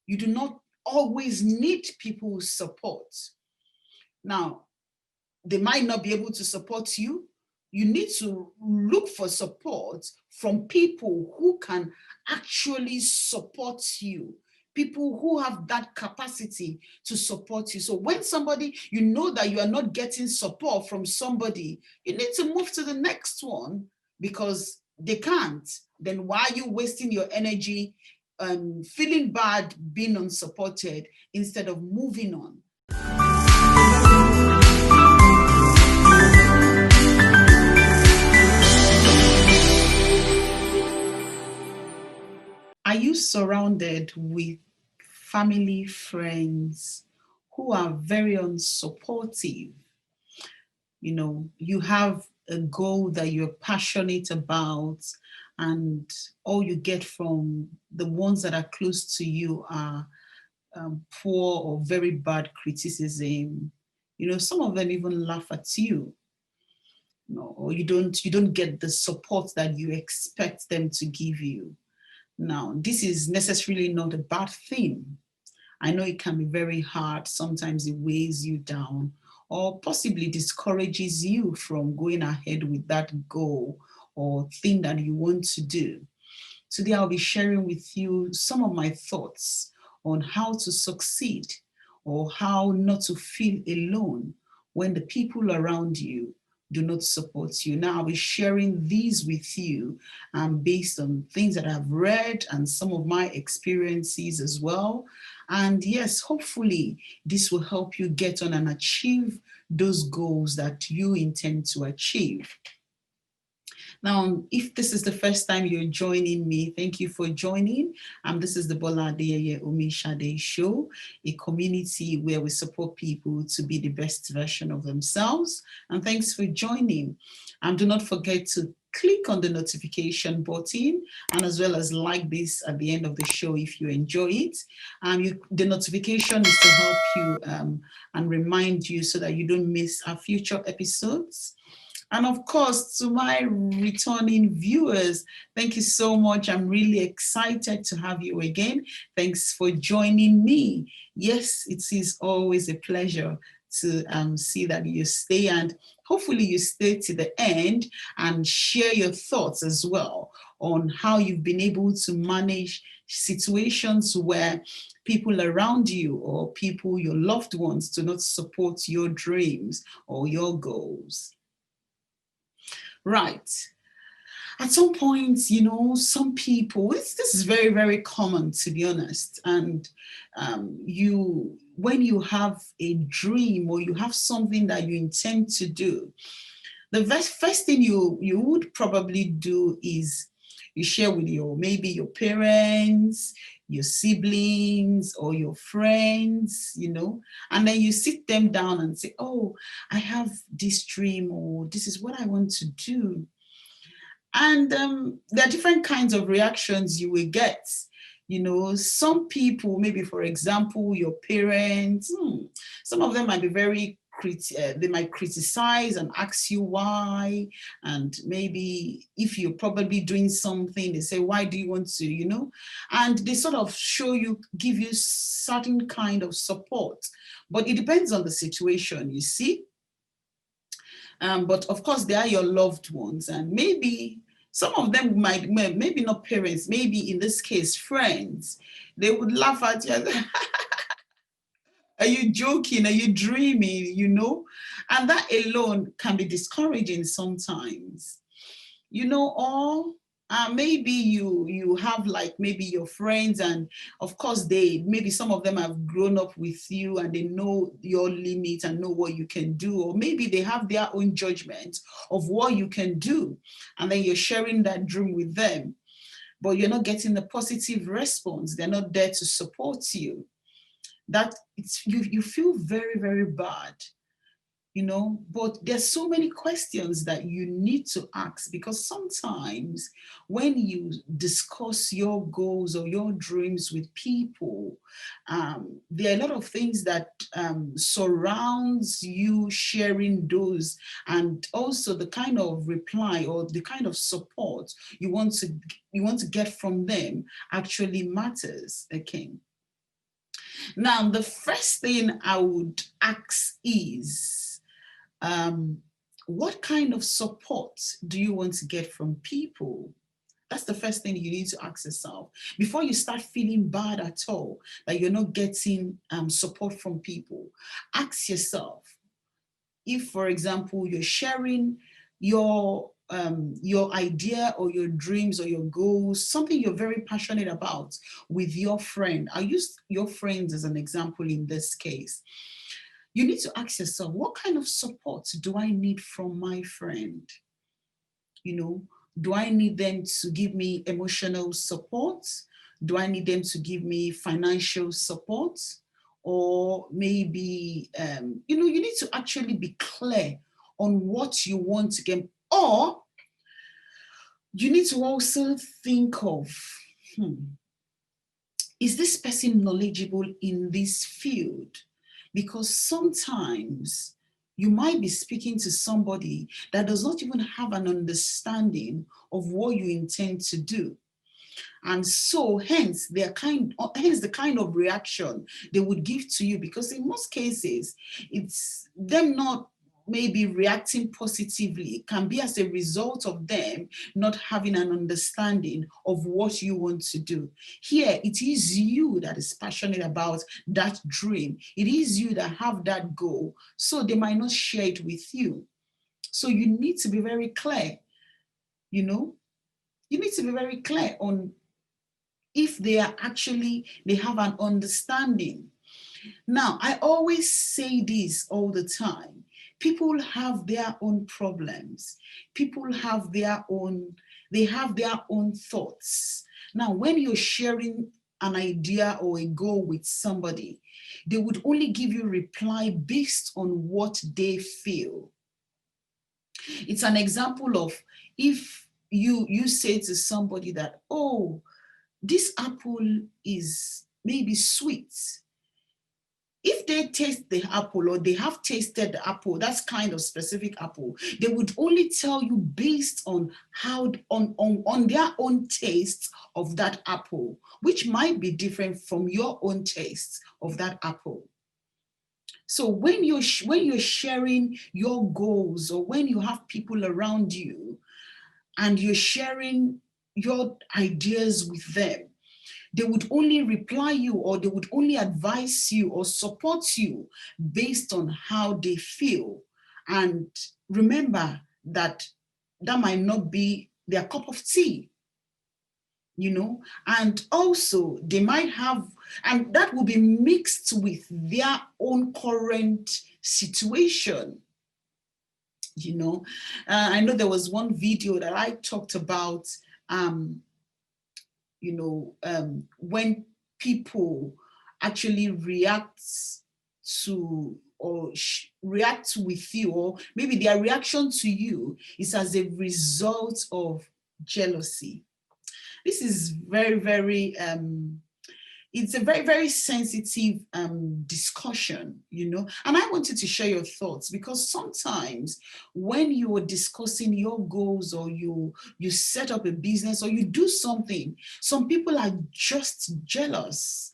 You do not always need people's support. Now, they might not be able to support you. You need to look for support from people who can actually support you, people who have that capacity to support you. So when somebody, you know that you are not getting support from somebody, you need to move to the next one because they can't. Then why are you wasting your energy feeling bad being unsupported instead of moving on? Are you surrounded with family, friends who are very unsupportive? You know, you have a goal that you're passionate about, and all you get from the ones that are close to you are poor or very bad criticism. You know, some of them even laugh at you. No, or you don't get the support that you expect them to give you. Now, this is necessarily not a bad thing. I know it can be very hard. Sometimes it weighs you down or possibly discourages you from going ahead with that goal or thing that you want to do. Today, I'll be sharing with you some of my thoughts on how to succeed or how not to feel alone when the people around you do not support you. Now, I'll be sharing these with you based on things that I've read and some of my experiences as well. And yes, hopefully, this will help you get on and achieve those goals that you intend to achieve. Now, if this is the first time you're joining me, thank you for joining. This is the Bola Adeyeye Omishade Show, a community where we support people to be the best version of themselves. And thanks for joining. Do not forget to click on the notification button and as well as like this at the end of the show if you enjoy it. The notification is to help you and remind you so that you don't miss our future episodes. And of course, to my returning viewers, thank you so much. I'm really excited to have you again. Thanks for joining me. Yes, it is always a pleasure to see that you stay, and hopefully you stay to the end and share your thoughts as well on how you've been able to manage situations where people around you or people, your loved ones, do not support your dreams or your goals. Right. At some point, you know, some people, this is very, very common, to be honest. And when you have a dream or you have something that you intend to do, the first thing you would probably do is you share with maybe your parents, your siblings, or your friends, you know, and then you sit them down and say, oh, I have this dream, or this is what I want to do. And there are different kinds of reactions you will get. You know, some people, maybe for example, your parents, some of them might be very they might criticize and ask you why. And maybe if you're probably doing something, they say, why do you want to, you know? And they sort of give you certain kind of support. But it depends on the situation, you see. But of course, they are your loved ones. And maybe some of them might, maybe not parents, maybe in this case, friends. They would laugh at you. Are you joking? Are you dreaming? You know? And that alone can be discouraging sometimes. You know, or maybe you have like maybe your friends, and of course maybe some of them have grown up with you and they know your limits and know what you can do, or maybe they have their own judgment of what you can do, and then you're sharing that dream with them, but you're not getting the positive response. They're not there to support you. That you feel very, very bad, you know. But there's so many questions that you need to ask, because sometimes when you discuss your goals or your dreams with people, there are a lot of things that surrounds you sharing those, and also the kind of reply or the kind of support you want to get from them actually matters. Okay. Now, the first thing I would ask is, what kind of support do you want to get from people? That's the first thing you need to ask yourself before you start feeling bad at all that you're not getting support from people. Ask yourself, if, for example, you're sharing your idea or your dreams or your goals, something you're very passionate about with your friend. I'll use your friends as an example in this case. You need to ask yourself, what kind of support do I need from my friend? You know, do I need them to give me emotional support? Do I need them to give me financial support? Or maybe, you need to actually be clear on what you want to get. Or you need to also think of, is this person knowledgeable in this field? Because sometimes you might be speaking to somebody that does not even have an understanding of what you intend to do. And so hence the kind of reaction they would give to you, because in most cases, it's them not maybe reacting positively. It can be as a result of them not having an understanding of what you want to do. Here, it is you that is passionate about that dream. It is you that have that goal. So they might not share it with you. So you need to be very clear, you know, you need to be very clear on if they have an understanding. Now, I always say this all the time. People have their own problems. People have they have their own thoughts. Now, when you're sharing an idea or a goal with somebody, they would only give you reply based on what they feel. It's an example of, if you say to somebody that, oh, this apple is maybe sweet. If they taste the apple, or they have tasted the apple, that's kind of specific apple, they would only tell you based on how on their own taste of that apple, which might be different from your own taste of that apple. So when you're sharing your goals, or when you have people around you and you're sharing your ideas with them, they would only reply you, or they would only advise you or support you based on how they feel. And remember that that might not be their cup of tea, and also they might have, and that will be mixed with their own current situation. I know there was one video that I talked about, when people actually react to or react with you, or maybe their reaction to you is as a result of jealousy. This is very, very, it's a very, very sensitive discussion, and I wanted to share your thoughts, because sometimes when you are discussing your goals, or you set up a business, or you do something, some people are just jealous,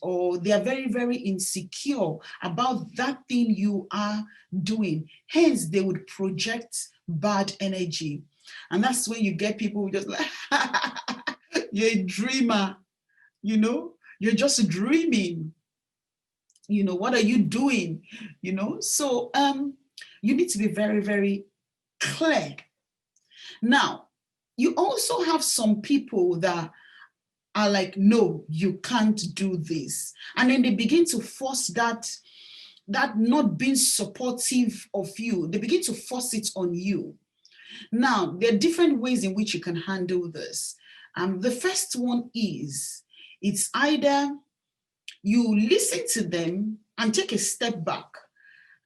or they are very, very insecure about that thing you are doing. Hence, they would project bad energy. And that's when you get people who just like, you're a dreamer, you're just dreaming. What are you doing? So you need to be very, very clear. Now, you also have some people that are like, no, you can't do this. And then they begin to force that not being supportive of you, they begin to force it on you. Now, there are different ways in which you can handle this. The first one is, it's either you listen to them and take a step back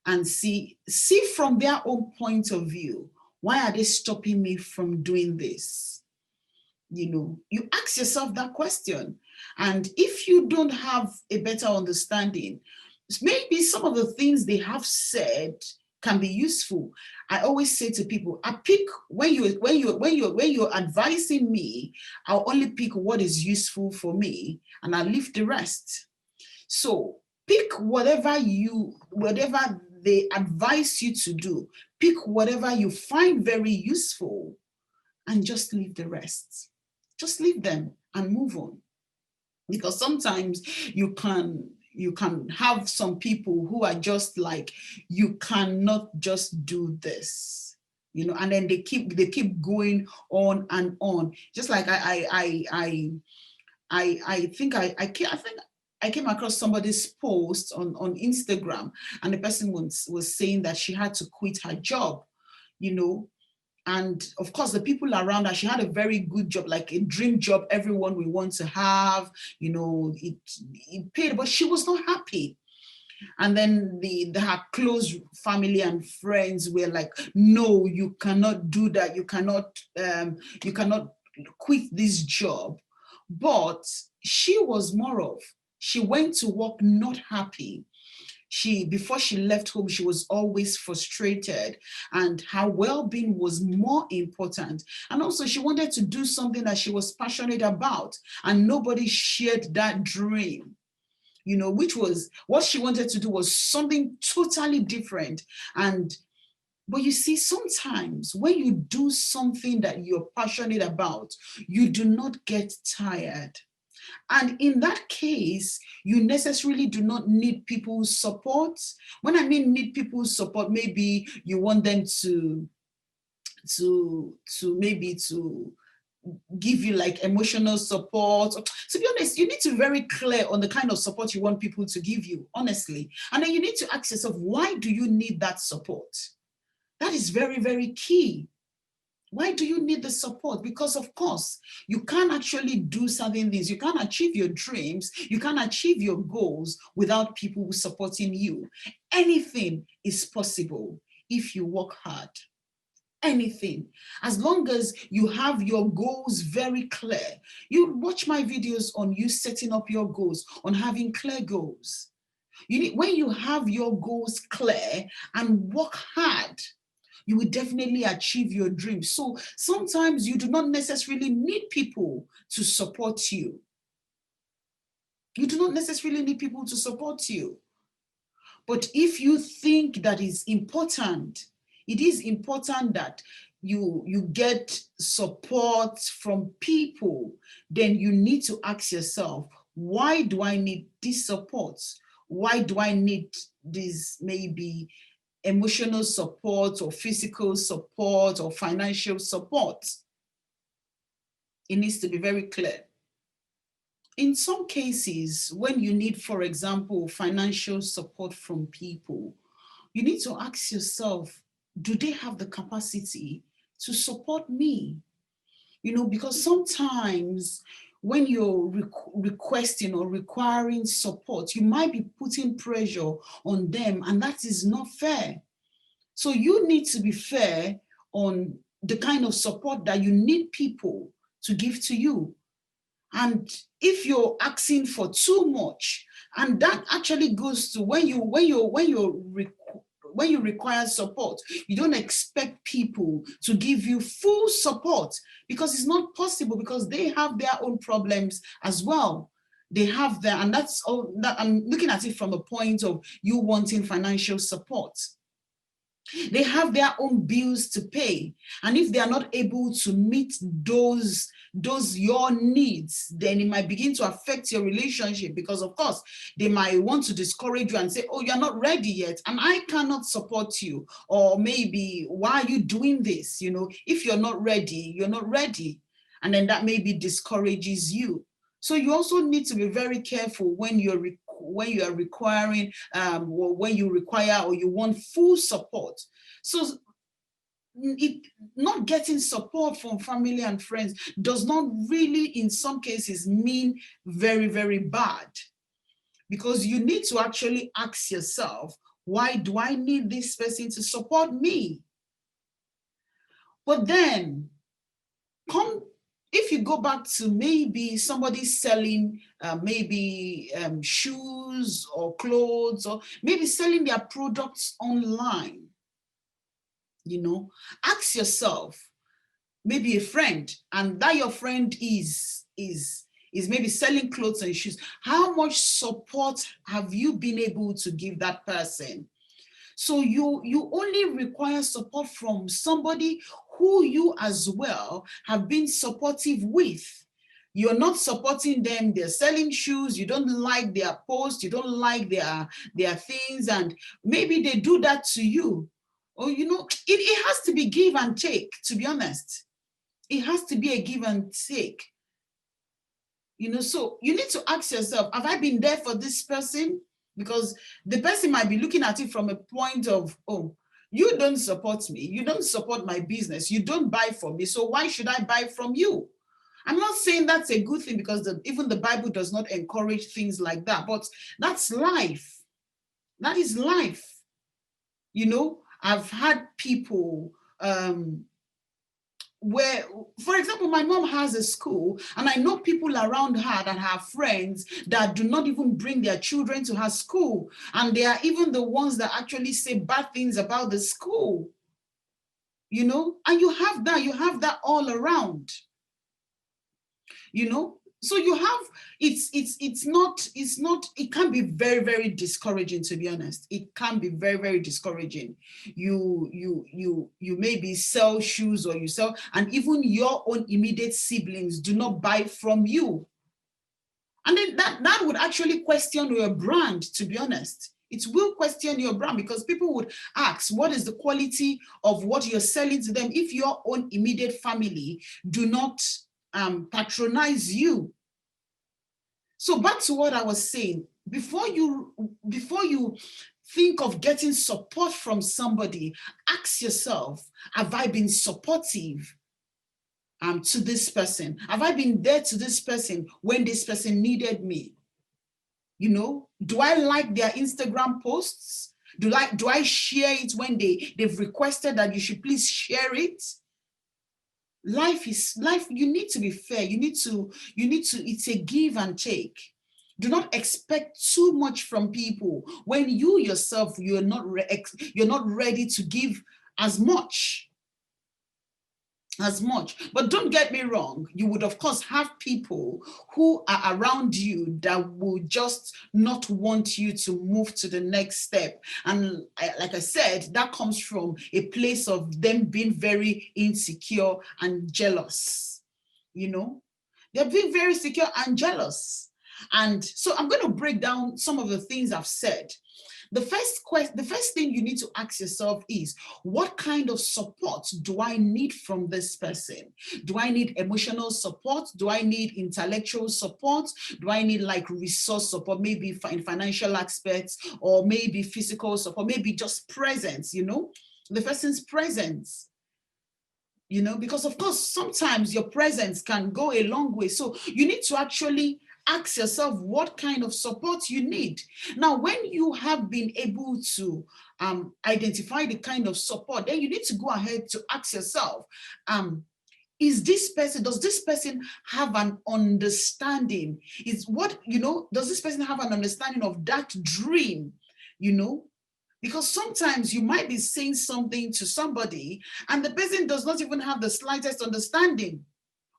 and see from their own point of view, why are they stopping me from doing this? You ask yourself that question. And if you don't have a better understanding, maybe some of the things they have said can be useful. I always say to people, I pick when you're advising me, I'll only pick what is useful for me, and I'll leave the rest. So pick whatever they advise you to do, pick whatever you find very useful, and just leave the rest. Just leave them and move on. Because sometimes you can have some people who are just like, you cannot just do this, and then they keep going on and on. Just like I came across somebody's post on Instagram, and the person was saying that she had to quit her job, you know, and of course the people around her, she had a very good job, like a dream job everyone will want to have, it paid, but she was not happy. And then her close family and friends were like, no, you cannot do that, you cannot quit this job. But she was more of, she went to work not happy. Before she left home, she was always frustrated, and her well-being was more important. And also she wanted to do something that she was passionate about, and nobody shared that dream, which was what she wanted to do, was something totally different. But you see, sometimes when you do something that you're passionate about, you do not get tired. And in that case, you necessarily do not need people's support. When I mean need people's support, maybe you want them to give you like emotional support. To be honest, you need to be very clear on the kind of support you want people to give you, honestly. And then you need to ask yourself, why do you need that support? That is very, very key. Why do you need the support? Because of course, you can't actually do certain things. You can't achieve your dreams. You can't achieve your goals without people supporting you. Anything is possible if you work hard. Anything. As long as you have your goals very clear. You watch my videos on you setting up your goals, on having clear goals. When you have your goals clear and work hard, you will definitely achieve your dreams. So sometimes you do not necessarily need people to support you. You do not necessarily need people to support you. But if you think that is important, it is important that you get support from people, then you need to ask yourself, why do I need this support? Why do I need this, maybe emotional support or physical support or financial support? It needs to be very clear. In some cases, when you need, for example, financial support from people, you need to ask yourself, do they have the capacity to support me? Because sometimes when you're requesting or requiring support, you might be putting pressure on them, and that is not fair. So you need to be fair on the kind of support that you need people to give to you. And if you're asking for too much, and that actually goes to when you require support, you don't expect people to give you full support, because it's not possible, because they have their own problems as well. They have their, and that's all that I'm looking at it from a point of you wanting financial support. They have their own bills to pay. And if they are not able to meet those your needs, then it might begin to affect your relationship, because of course they might want to discourage you and say, oh, you're not ready yet and I cannot support you. Or maybe, why are you doing this? If you're not ready, you're not ready. And then that maybe discourages you. So you also need to be very careful when you are requiring, or when you require or you want full support. So not getting support from family and friends does not really, in some cases, mean very, very bad. Because you need to actually ask yourself, why do I need this person to support me? But then, if you go back to maybe somebody selling shoes or clothes, or maybe selling their products online, ask yourself, maybe a friend, and that your friend is is maybe selling clothes and shoes. How much support have you been able to give that person? So you only require support from somebody who you as well have been supportive with. You're not supporting them, they're selling shoes, you don't like their posts, you don't like their things, and maybe they do that to you. Or, it has to be give and take, to be honest. It has to be a give and take. So you need to ask yourself, have I been there for this person? Because the person might be looking at it from a point of, oh, you don't support me, you don't support my business, you don't buy from me, so why should I buy from you? I'm not saying that's a good thing, because even the Bible does not encourage things like that, but that's life. That is life. I've had people where, for example, my mom has a school, and I know people around her that have friends that do not even bring their children to her school, and they are even the ones that actually say bad things about the school, and you have that all around, so you have, it can be very, very discouraging, to be honest. It can be very, very discouraging. You maybe sell shoes, or you sell, and even your own immediate siblings do not buy from you. And then that would actually question your brand, to be honest. It will question your brand, because people would ask, what is the quality of what you're selling to them if your own immediate family do not patronize you? So back to what I was saying, before you think of getting support from somebody, ask yourself, have I been supportive to this person? Have I been there to this person when this person needed me? Do I like their Instagram posts? Do I share it when they've requested that you should please share it? Life is life. You need to be fair. You need to, it's a give and take. Do not expect too much from people when you yourself, you're not ready to give as much. But don't get me wrong, you would of course have people who are around you that will just not want you to move to the next step. And like I said, that comes from a place of them being very insecure and jealous. They're being very secure and jealous. And so I'm going to break down some of the things I've said. The first thing you need to ask yourself is, what kind of support do I need from this person? Do I need emotional support? Do I need intellectual support? Do I need like resource support, maybe in financial aspects, or maybe physical support, maybe just presence, the person's presence? Because of course, sometimes your presence can go a long way. So you need to actually ask yourself what kind of support you need. Now, when you have been able to identify the kind of support, then you need to go ahead to ask yourself, does this person have an understanding? Does this person have an understanding of that dream? Because sometimes you might be saying something to somebody and the person does not even have the slightest understanding,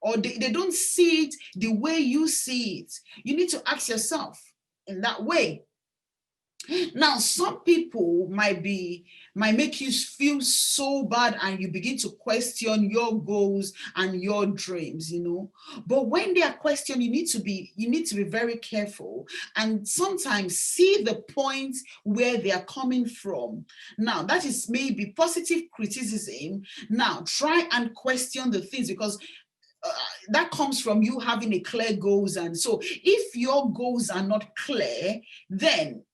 or they don't see it the way you see it. You need to ask yourself in that way. Now, some people might make you feel so bad and you begin to question your goals and your dreams, But when they are questioned, you need to be very careful and sometimes see the point where they are coming from. Now, that is maybe positive criticism. Now, try and question the things, because that comes from you having a clear goals. And so if your goals are not clear, then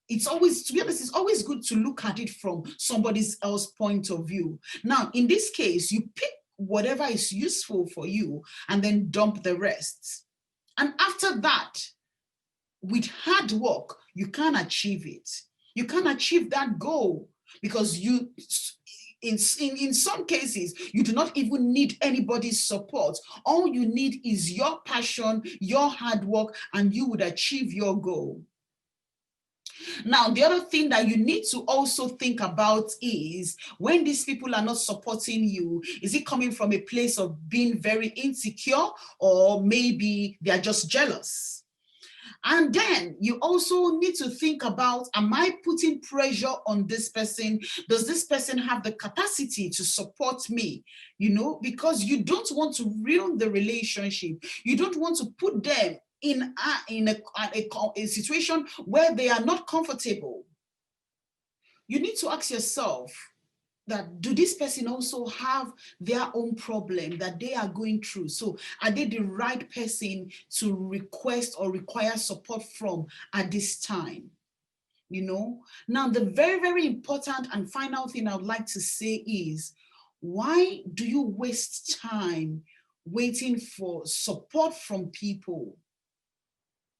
it's always, to be honest, it's always good to look at it from somebody else's point of view. Now, in this case, you pick whatever is useful for you and then dump the rest. And after that, with hard work, you can achieve it. You can achieve that goal, because in some cases, you do not even need anybody's support. All you need is your passion, your hard work, and you would achieve your goal. Now, the other thing that you need to also think about is when these people are not supporting you, is it coming from a place of being very insecure, or maybe they are just jealous? And then you also need to think about, am I putting pressure on this person? Does this person have the capacity to support me? Because you don't want to ruin the relationship. You don't want to put them in a situation where they are not comfortable. You need to ask yourself that, do this person also have their own problem that they are going through? So are they the right person to request or require support from at this time? Now, the very, very important and final thing I would like to say is, why do you waste time waiting for support from people?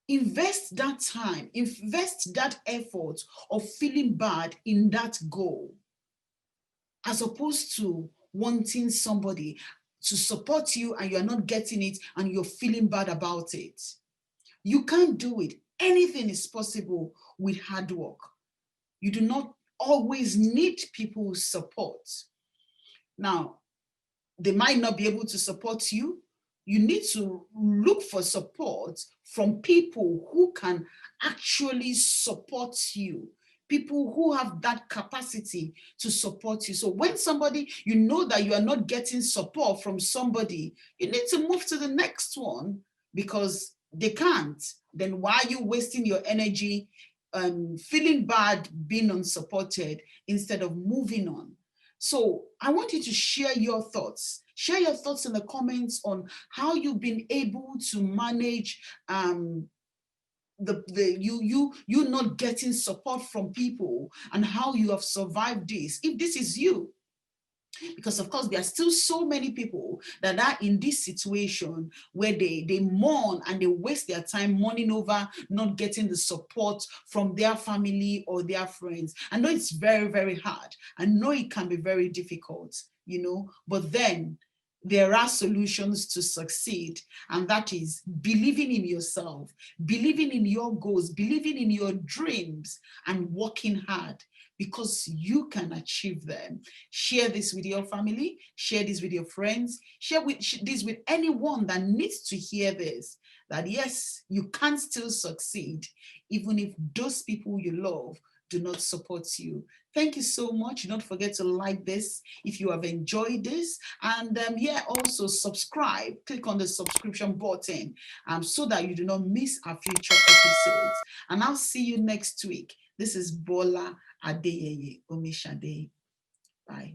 Invest that time, invest that effort of feeling bad in that goal, as opposed to wanting somebody to support you and you're not getting it and you're feeling bad about it. You can't do it. Anything is possible with hard work. You do not always need people's support. Now, they might not be able to support you. You need to look for support from people who can actually support you, people who have that capacity to support you. So when somebody, you know that you are not getting support from somebody, you need to move to the next one, because they can't. Then why are you wasting your energy feeling bad being unsupported instead of moving on? So I want you to share your thoughts. Share your thoughts in the comments on how you've been able to manage you not getting support from people, and how you have survived this, if this is you. Because of course there are still so many people that are in this situation where they mourn and they waste their time mourning over not getting the support from their family or their friends. I know it's very, very hard. I know it can be very difficult, but then there are solutions to succeed, and that is believing in yourself, believing in your goals, believing in your dreams, and working hard, because you can achieve them. Share this with your family, share this with your friends, share this with anyone that needs to hear this, that yes, you can still succeed, even if those people you love do not support you. Thank you so much. Don't forget to like this if you have enjoyed this. And also subscribe. Click on the subscription button so that you do not miss our future episodes. And I'll see you next week. This is Bola Adeyeye Omishade. Bye.